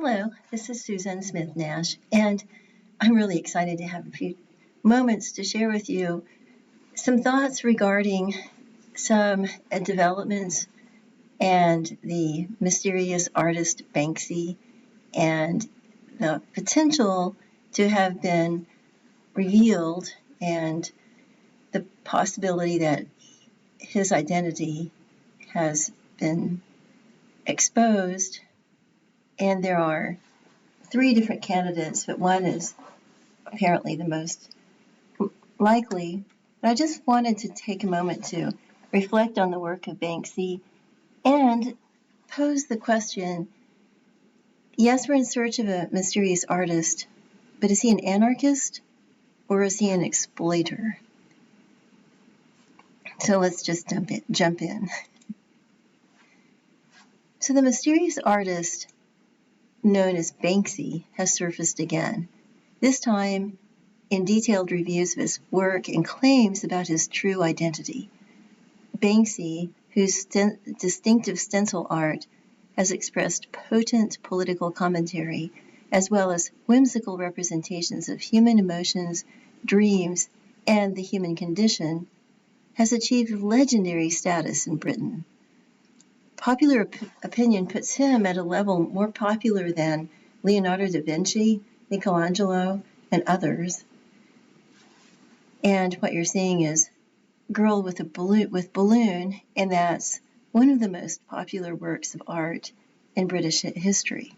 Hello, this is Susan Smith Nash, and I'm really excited to have a few moments to share with you some thoughts regarding some developments and the mysterious artist Banksy and the potential to have been revealed and the possibility that his identity has been exposed. And there are three different candidates, but one is apparently the most likely. But I just wanted to take a moment to reflect on the work of Banksy and pose the question, yes, we're in search of a mysterious artist, but is he an anarchist or is he an exploiter? So let's just jump in. So the mysterious artist known as Banksy has surfaced again, this time in detailed reviews of his work and claims about his true identity. Banksy, whose distinctive stencil art has expressed potent political commentary as well as whimsical representations of human emotions, dreams, and the human condition, has achieved legendary status in Britain. Popular opinion puts him at a level more popular than Leonardo da Vinci, Michelangelo, and others. And what you're seeing is Girl with Balloon, and that's one of the most popular works of art in British history.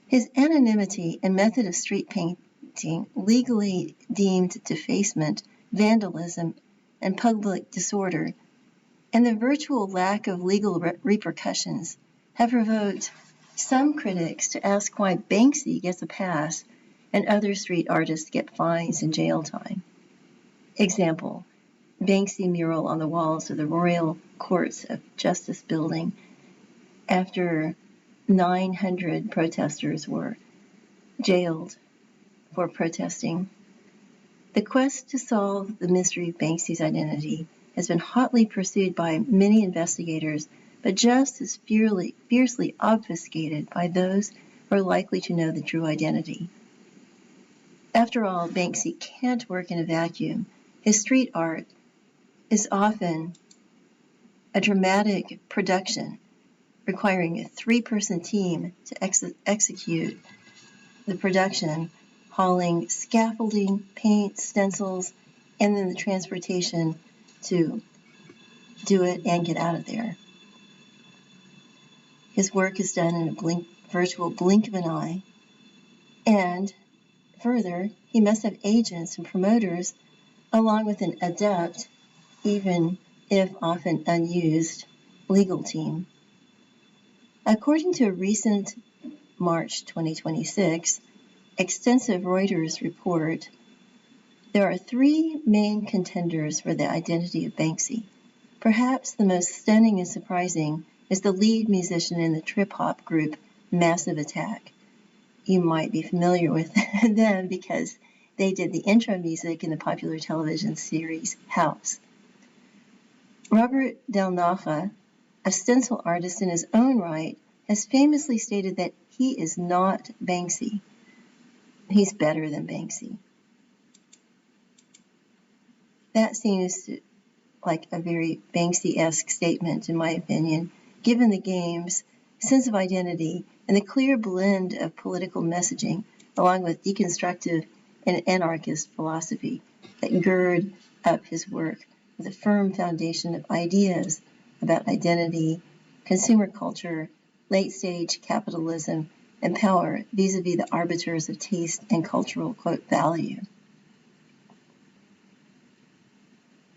His anonymity and method of street painting, legally deemed defacement, vandalism, and public disorder, and the virtual lack of legal repercussions have provoked some critics to ask why Banksy gets a pass and other street artists get fines and jail time. Example, Banksy mural on the walls of the Royal Courts of Justice building after 900 protesters were jailed for protesting. The quest to solve the mystery of Banksy's identity has been hotly pursued by many investigators, but just as fiercely obfuscated by those who are likely to know the true identity. After all, Banksy can't work in a vacuum. His street art is often a dramatic production requiring a 3-person team to execute the production, hauling scaffolding, paint, stencils, and then the transportation to do it and get out of there. His work is done in a virtual blink of an eye. And further, he must have agents and promoters along with an adept, even if often unused, legal team. According to a recent March 2026 extensive Reuters report, there are 3 main contenders for the identity of Banksy. Perhaps the most stunning and surprising is the lead musician in the trip-hop group Massive Attack. You might be familiar with them because they did the intro music in the popular television series House. Robert Del Naja, a stencil artist in his own right, has famously stated that he is not Banksy. He's better than Banksy. That seems like a very Banksy-esque statement, in my opinion, given the game's sense of identity and the clear blend of political messaging, along with deconstructive and anarchist philosophy that gird up his work with a firm foundation of ideas about identity, consumer culture, late-stage capitalism, and power vis-a-vis the arbiters of taste and cultural, quote, value.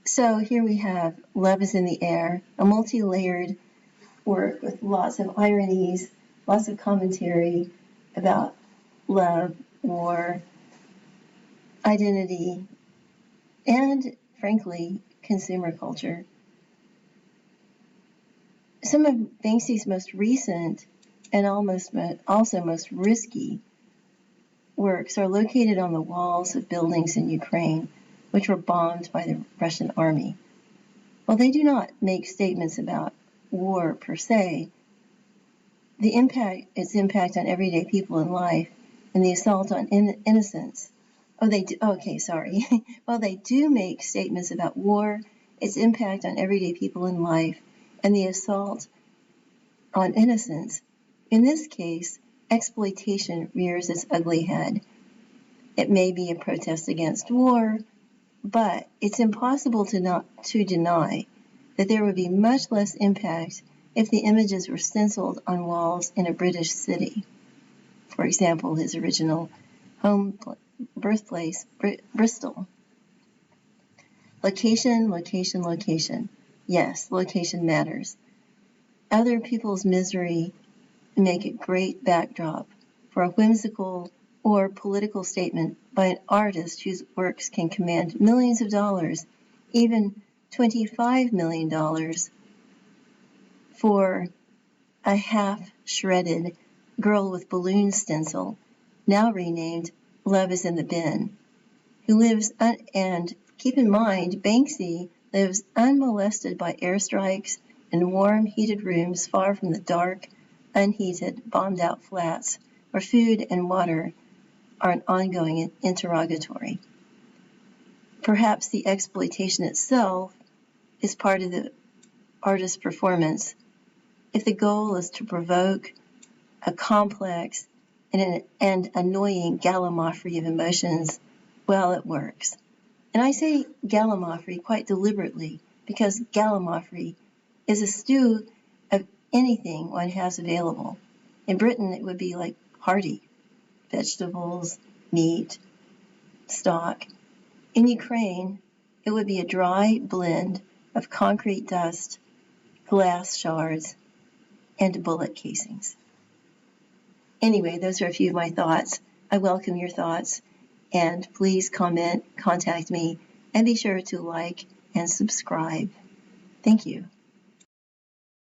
So here we have Love is in the Air, a multi-layered work with lots of ironies, lots of commentary about love, war, identity, and, frankly, consumer culture. Some of Banksy's most recent and also most risky works are located on the walls of buildings in Ukraine, which were bombed by the Russian army. While they do not make statements about war per se, its impact on everyday people in life, and the assault on innocence. Oh, they do. Okay, sorry. While they do make statements about war, its impact on everyday people in life, and the assault on innocence, in this case, exploitation rears its ugly head. It may be a protest against war, but it's impossible to deny that there would be much less impact if the images were stenciled on walls in a British city. For example, his original birthplace, Bristol. Location, location, location. Yes, location matters. Other people's misery make a great backdrop for a whimsical or political statement by an artist whose works can command millions of dollars, even $25 million, for a half-shredded girl with balloon stencil, now renamed Love is in the Bin, who lives, and keep in mind, Banksy lives unmolested by airstrikes in warm, heated rooms far from the dark, unheated, bombed-out flats where food and water are an ongoing interrogatory. Perhaps the exploitation itself is part of the artist's performance. If the goal is to provoke a complex and annoying gallimaufry of emotions, well, it works. And I say gallimaufry quite deliberately because gallimaufry is a stew of anything one has available. In Britain, it would be like hearty vegetables, meat, stock. In Ukraine, it would be a dry blend of concrete dust, glass shards, and bullet casings. Anyway, those are a few of my thoughts. I welcome your thoughts, and please comment, contact me, and be sure to like and subscribe. Thank you.